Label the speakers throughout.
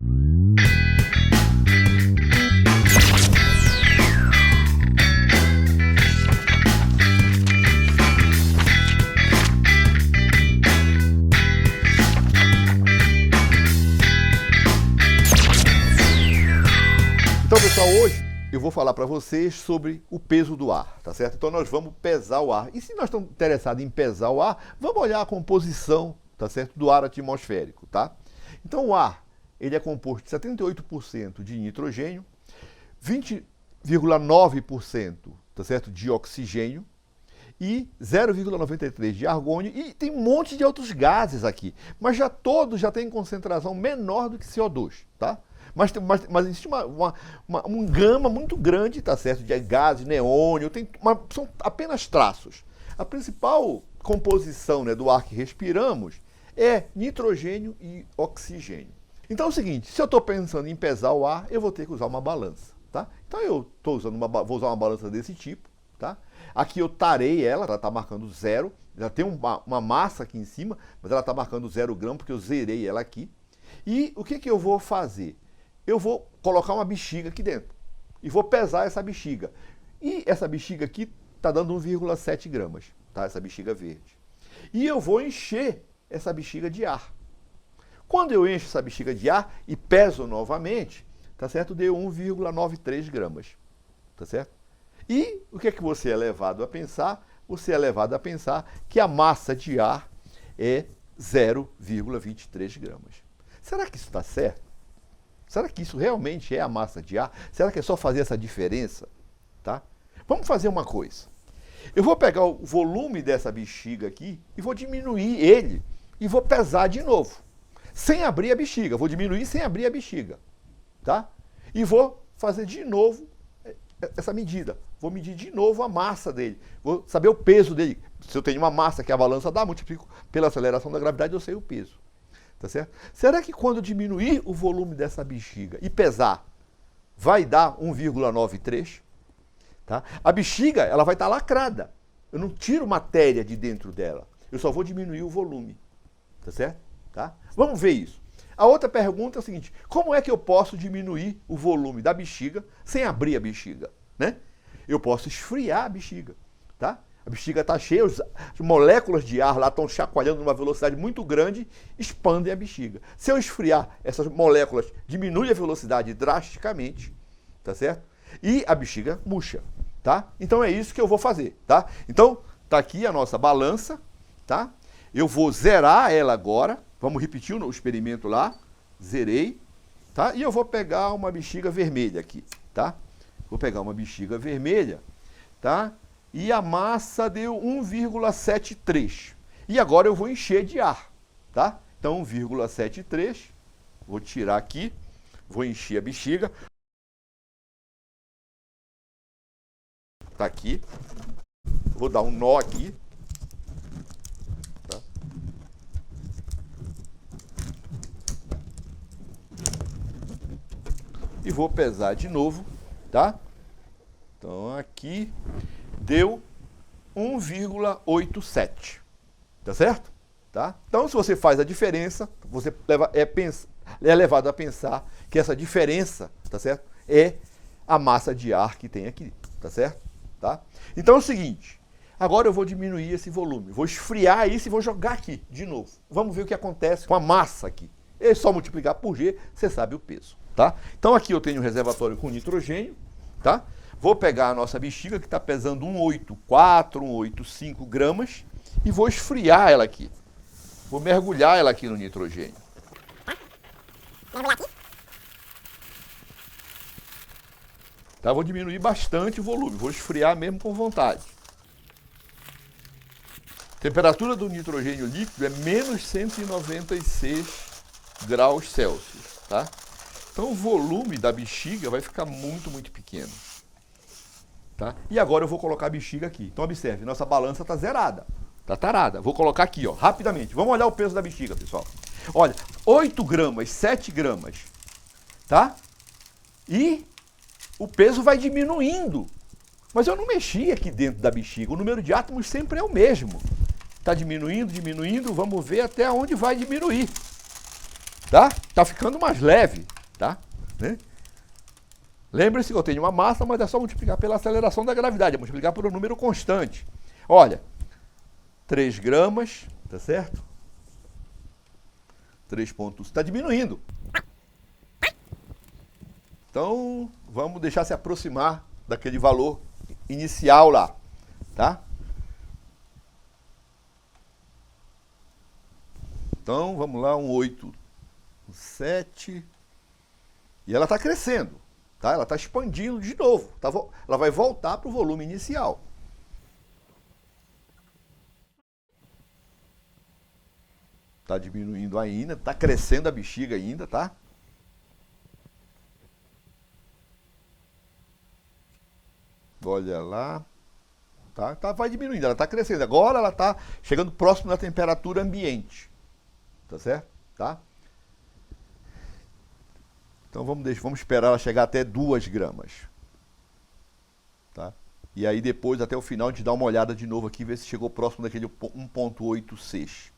Speaker 1: Então, pessoal, hoje eu vou falar para vocês sobre o peso do ar, tá certo? Então nós vamos pesar o ar. E se nós estamos interessados em pesar o ar, vamos olhar a composição, tá certo, do ar atmosférico, tá? Então o ar, ele é composto de 78% de nitrogênio, 20,9%, tá certo, de oxigênio e 0,93% de argônio, e tem um monte de outros gases aqui, mas todos já têm concentração menor do que CO2, tá? Mas existe uma gama muito grande, tá certo, de gases, neônio, são apenas traços. A principal composição, né, do ar que respiramos é nitrogênio e oxigênio. Então é o seguinte, se eu estou pensando em pesar o ar, eu vou ter que usar uma balança, tá? Então eu vou usar uma balança desse tipo, tá? Aqui eu tarei ela está marcando 0, já tem uma massa aqui em cima, mas ela está marcando 0 gramas porque eu zerei ela aqui. E o que eu vou fazer? Eu vou colocar uma bexiga aqui dentro e vou pesar essa bexiga. E essa bexiga aqui está dando 1,7 gramas, tá? Essa bexiga verde. E eu vou encher essa bexiga de ar. Quando eu encho essa bexiga de ar e peso novamente, tá certo? Deu 1,93 gramas, tá certo? E o que você é levado a pensar? Você é levado a pensar que a massa de ar é 0,23 gramas. Será que isso está certo? Será que isso realmente é a massa de ar? Será que é só fazer essa diferença? Tá? Vamos fazer uma coisa. Eu vou pegar o volume dessa bexiga aqui e vou diminuir ele e vou pesar de novo. Sem abrir a bexiga. Vou diminuir sem abrir a bexiga. Tá? E vou fazer de novo essa medida. Vou medir de novo a massa dele. Vou saber o peso dele. Se eu tenho uma massa que a balança dá, multiplico pela aceleração da gravidade, eu sei o peso. Tá certo? Será que quando eu diminuir o volume dessa bexiga e pesar, vai dar 1,93? Tá? A bexiga, ela vai estar lacrada. Eu não tiro matéria de dentro dela. Eu só vou diminuir o volume. Tá certo? Tá? Vamos ver isso. A outra pergunta é a seguinte: como é que eu posso diminuir o volume da bexiga sem abrir a bexiga? Né? Eu posso esfriar a bexiga. Tá? A bexiga está cheia, as moléculas de ar lá estão chacoalhando numa velocidade muito grande, expandem a bexiga. Se eu esfriar, essas moléculas diminuem a velocidade drasticamente, tá certo? E a bexiga murcha, tá? Então é isso que eu vou fazer, tá? Então, tá aqui a nossa balança, tá? Eu vou zerar ela agora, vamos repetir o experimento lá, zerei, tá? E eu vou pegar uma bexiga vermelha aqui, tá? Vou pegar uma bexiga vermelha, tá? E a massa deu 1,73. E agora eu vou encher de ar, tá? Então 1,73, vou tirar aqui, vou encher a bexiga. Tá aqui. Vou dar um nó aqui. Tá? E vou pesar de novo, tá? Então aqui deu 1,87, tá certo? Tá? Então, se você faz a diferença, você é levado a pensar que essa diferença, tá certo? É a massa de ar que tem aqui, tá certo? Tá? Então é o seguinte, agora eu vou diminuir esse volume, vou esfriar isso e vou jogar aqui de novo. Vamos ver o que acontece com a massa aqui. É só multiplicar por G, você sabe o peso, tá? Então aqui eu tenho um reservatório com nitrogênio, tá? Vou pegar a nossa bexiga, que está pesando 1,84, 1,85 gramas, e vou esfriar ela aqui. Vou mergulhar ela aqui no nitrogênio.
Speaker 2: Mergulhar aqui?
Speaker 1: Tá? Vou diminuir bastante o volume, vou esfriar mesmo com vontade. A temperatura do nitrogênio líquido é menos 196 graus Celsius. Tá? Então o volume da bexiga vai ficar muito, muito pequeno. Tá? E agora eu vou colocar a bexiga aqui. Então observe, nossa balança está zerada. Está tarada. Vou colocar aqui, ó, rapidamente. Vamos olhar o peso da bexiga, pessoal. Olha, 8 gramas, 7 gramas. Tá? E o peso vai diminuindo. Mas eu não mexi aqui dentro da bexiga. O número de átomos sempre é o mesmo. Está diminuindo, diminuindo. Vamos ver até onde vai diminuir. tá? Tá ficando mais leve, tá? Né? Lembre-se que eu tenho uma massa, mas é só multiplicar pela aceleração da gravidade, é multiplicar por um número constante. Olha, 3 gramas, tá certo? 3 pontos, está diminuindo. Então, vamos deixar se aproximar daquele valor inicial lá, tá? Então, vamos lá, 8, 7, e ela está crescendo, tá? Ela está expandindo de novo, tá? Ela vai voltar para o volume inicial. Está diminuindo ainda, está crescendo a bexiga ainda, tá? Olha lá, tá? Vai diminuindo, ela está crescendo. Agora ela está chegando próximo da temperatura ambiente. Tá certo? Tá? Então vamos esperar ela chegar até 2 gramas. Tá? E aí depois, até o final, a gente dá uma olhada de novo aqui, ver se chegou próximo daquele 1,86.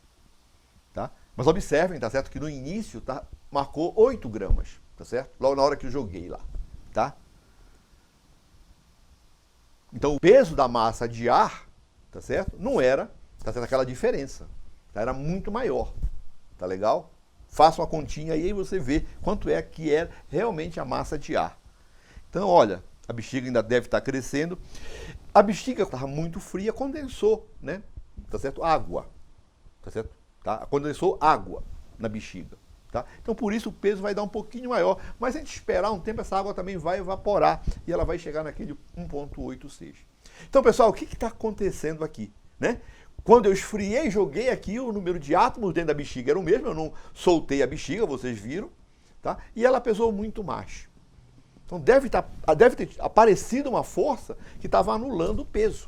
Speaker 1: Tá? Mas observem, tá certo? Que no início marcou 8 gramas. Tá certo? Logo na hora que eu joguei lá. Tá? Então o peso da massa de ar, tá certo? Não era, tá certo? Aquela diferença. Tá? Era muito maior. Tá legal? Faça uma continha aí e você vê quanto é que é realmente a massa de ar. Então, olha, a bexiga ainda deve estar crescendo. A bexiga estava muito fria, condensou, né? Tá certo? Água. Tá certo? Tá? Condensou água na bexiga. Tá? Então, por isso o peso vai dar um pouquinho maior. Mas se a gente esperar um tempo, essa água também vai evaporar e ela vai chegar naquele 1,86. Então, pessoal, o que está acontecendo aqui, né? Quando eu esfriei, joguei aqui, o número de átomos dentro da bexiga era o mesmo, eu não soltei a bexiga, vocês viram, tá? E ela pesou muito mais. Então deve ter aparecido uma força que estava anulando o peso.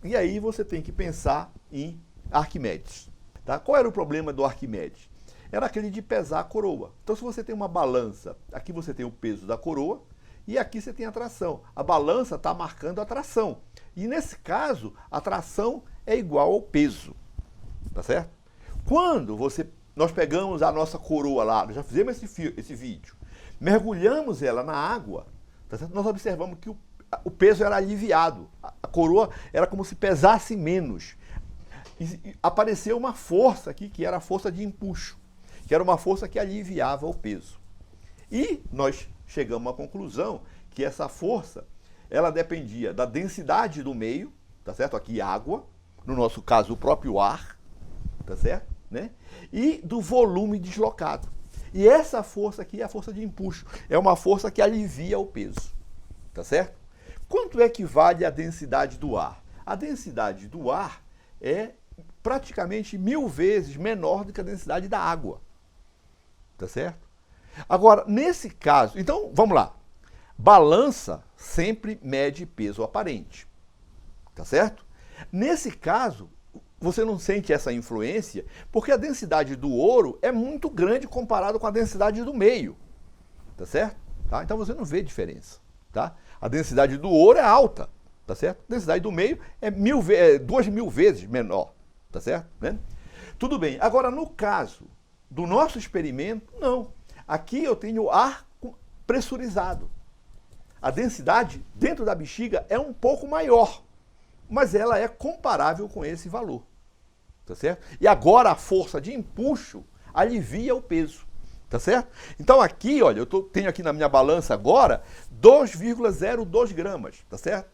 Speaker 1: E aí você tem que pensar em Arquimedes. Tá? Qual era o problema do Arquimedes? Era aquele de pesar a coroa. Então se você tem uma balança, aqui você tem o peso da coroa e aqui você tem a tração. A balança está marcando a tração. E nesse caso, a tração é igual ao peso, tá certo? Quando nós pegamos a nossa coroa lá, já fizemos esse vídeo, mergulhamos ela na água, tá certo? Nós observamos que o peso era aliviado, a coroa era como se pesasse menos. E apareceu uma força aqui, que era a força de empuxo, que era uma força que aliviava o peso. E nós chegamos à conclusão que essa força, ela dependia da densidade do meio, tá certo? Aqui água, no nosso caso o próprio ar, tá certo? Né? E do volume deslocado. E essa força aqui é a força de empuxo, é uma força que alivia o peso, tá certo? Quanto é que vale a densidade do ar? A densidade do ar é praticamente 1000 vezes menor do que a densidade da água, tá certo? Agora, nesse caso, então, vamos lá. Balança sempre mede peso aparente, tá certo? Nesse caso, você não sente essa influência porque a densidade do ouro é muito grande comparado com a densidade do meio, tá certo? Tá? Então você não vê diferença, tá? A densidade do ouro é alta, tá certo? A densidade do meio é 2000 vezes menor, tá certo? Né? Tudo bem. Agora, no caso do nosso experimento, não. Aqui eu tenho ar pressurizado. A densidade dentro da bexiga é um pouco maior, mas ela é comparável com esse valor, tá certo? E agora a força de empuxo alivia o peso, tá certo? Então aqui, olha, tenho aqui na minha balança agora 2,02 gramas, tá certo?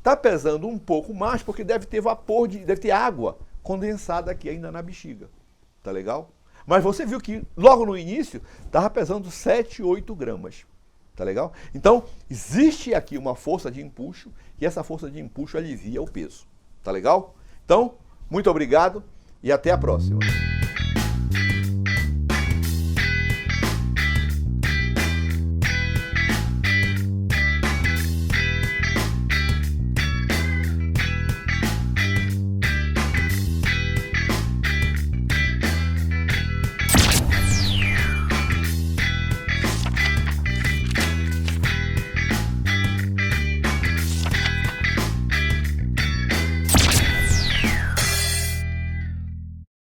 Speaker 1: Tá pesando um pouco mais porque deve ter deve ter água condensada aqui ainda na bexiga, tá legal? Mas você viu que logo no início estava pesando 7, 8 gramas. Tá legal? Então, existe aqui uma força de empuxo e essa força de empuxo alivia o peso. Tá legal? Então, muito obrigado e até a próxima.